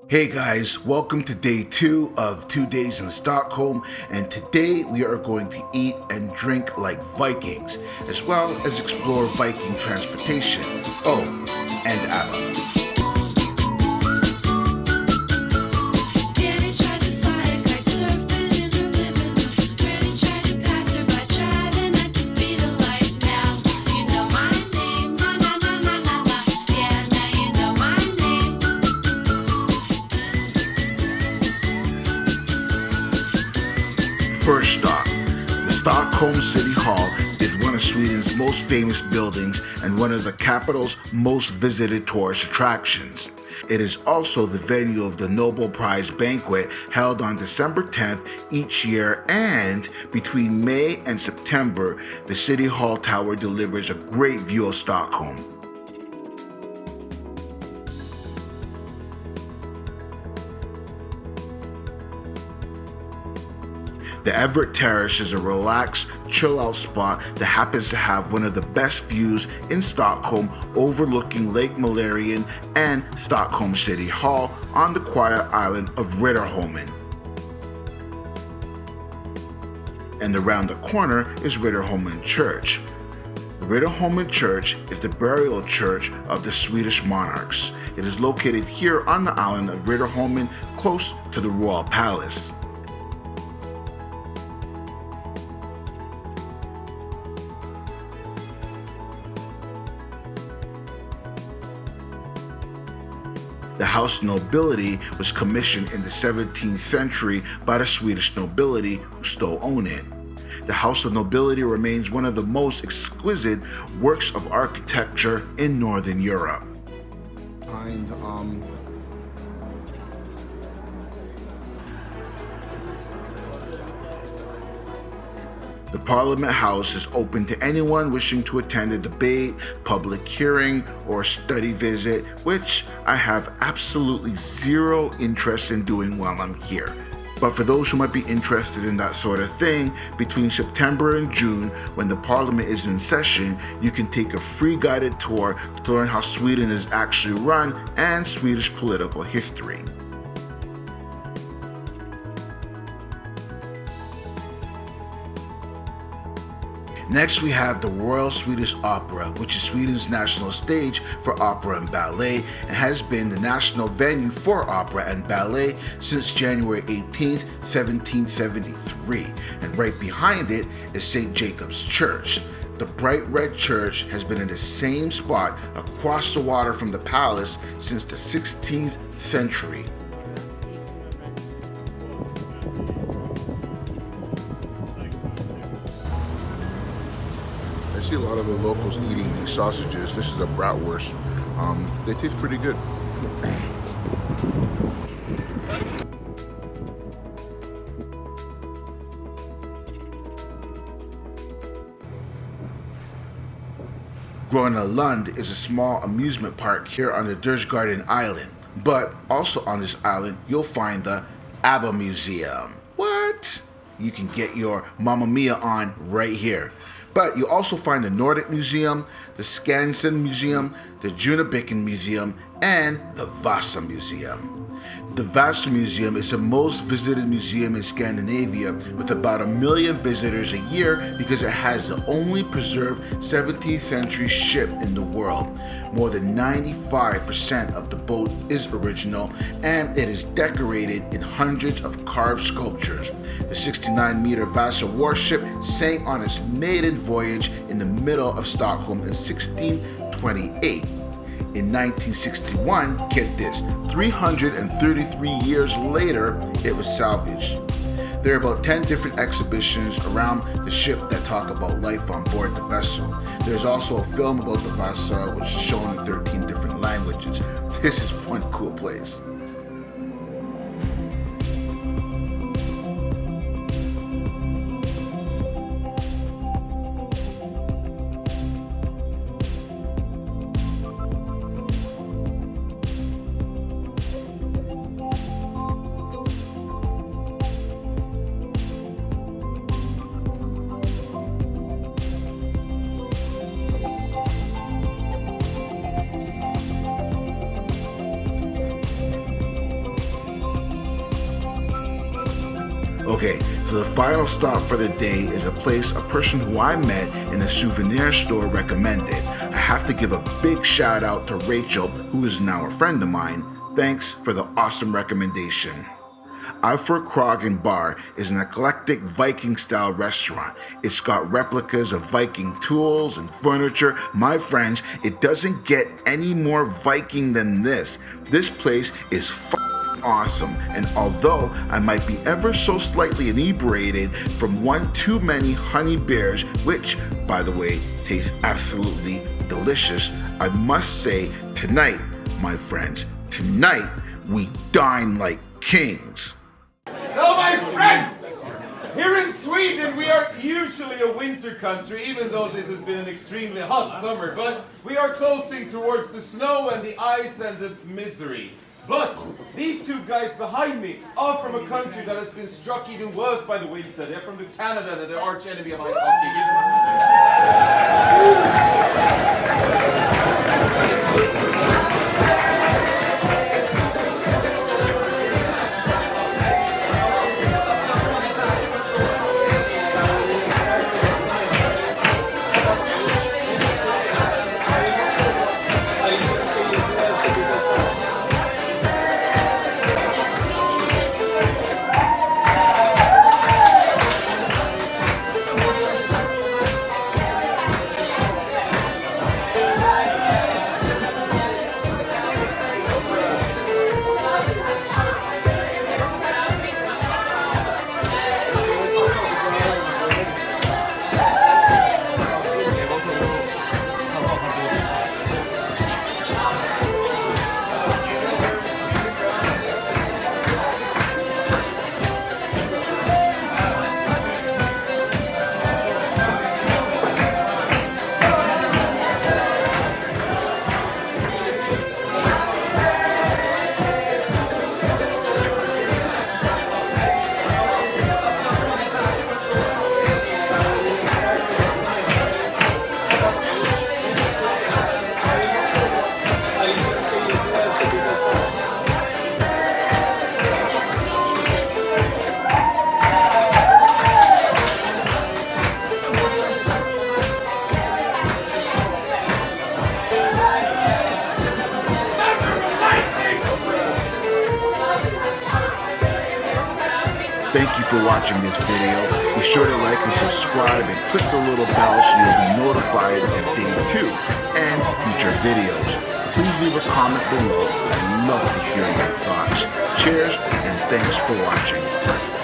Hey guys, welcome to day 2 of 2 Days in Stockholm, and today we are going to eat and drink like Vikings, as well as explore Viking transportation. Oh, and ABBA. First stop, the Stockholm City Hall is one of Sweden's most famous buildings and one of the capital's most visited tourist attractions. It is also the venue of the Nobel Prize banquet held on December 10th each year, and between May and September, the City Hall Tower delivers a great view of Stockholm. The Everett Terrace is a relaxed, chill-out spot that happens to have one of the best views in Stockholm, overlooking Lake Mälaren and Stockholm City Hall on the quiet island of Riddarholmen. And around the corner is Riddarholmen Church. The Riddarholmen Church is the burial church of the Swedish monarchs. It is located here on the island of Riddarholmen, close to the Royal Palace. The House of Nobility was commissioned in the 17th century by the Swedish nobility, who still own it. The House of Nobility remains one of the most exquisite works of architecture in Northern Europe. The Parliament House is open to anyone wishing to attend a debate, public hearing, or study visit, which I have absolutely zero interest in doing while I'm here. But for those who might be interested in that sort of thing, between September and June, when the Parliament is in session, you can take a free guided tour to learn how Sweden is actually run and Swedish political history. Next, we have the Royal Swedish Opera, which is Sweden's national stage for opera and ballet, and has been the national venue for opera and ballet since January 18, 1773. And right behind it is St. Jacob's Church. The bright red church has been in the same spot across the water from the palace since the 16th century. I see a lot of the locals eating these sausages. This is a bratwurst. They taste pretty good. Gröna Lund is a small amusement park here on the Dalecarlian Island. But also on this island, you'll find the ABBA Museum. What? You can get your Mamma Mia on right here. But you also find the Nordic Museum, the Skansen Museum, the Junabicken Museum, and the Vasa Museum. The Vasa Museum is the most visited museum in Scandinavia, with about 1 million visitors a year, because it has the only preserved 17th century ship in the world. More than 95% of the boat is original, and it is decorated in hundreds of carved sculptures. The 69-meter Vasa warship sank on its maiden voyage in the middle of Stockholm in 1628. In 1961, get this, 333 years later, it was salvaged. There are about 10 different exhibitions around the ship that talk about life on board the vessel. There's also a film about the Vasa, which is shown in 13 different languages. This is one cool place. Okay, so the final stop for the day is a place a person who I met in a souvenir store recommended. I have to give a big shout out to Rachel, who is now a friend of mine. Thanks for the awesome recommendation. Krogen Bar is an eclectic Viking-style restaurant. It's got replicas of Viking tools and furniture. My friends, it doesn't get any more Viking than this. This place is awesome, and although I might be ever so slightly inebriated from one too many honey bears, which, by the way, taste absolutely delicious, I must say tonight, my friends, tonight we dine like kings. So my friends, here in Sweden we are usually a winter country, even though this has been an extremely hot summer, but we are closing towards the snow and the ice and the misery. But these two guys behind me are from a country that has been struck even worse by the winter. They're from Canada, and they're arch enemy of ice hockey. Thank you for watching this video. Be sure to like and subscribe and click the little bell so you'll be notified of day 2 and future videos. Please leave a comment below. I'd love to hear your thoughts. Cheers and thanks for watching.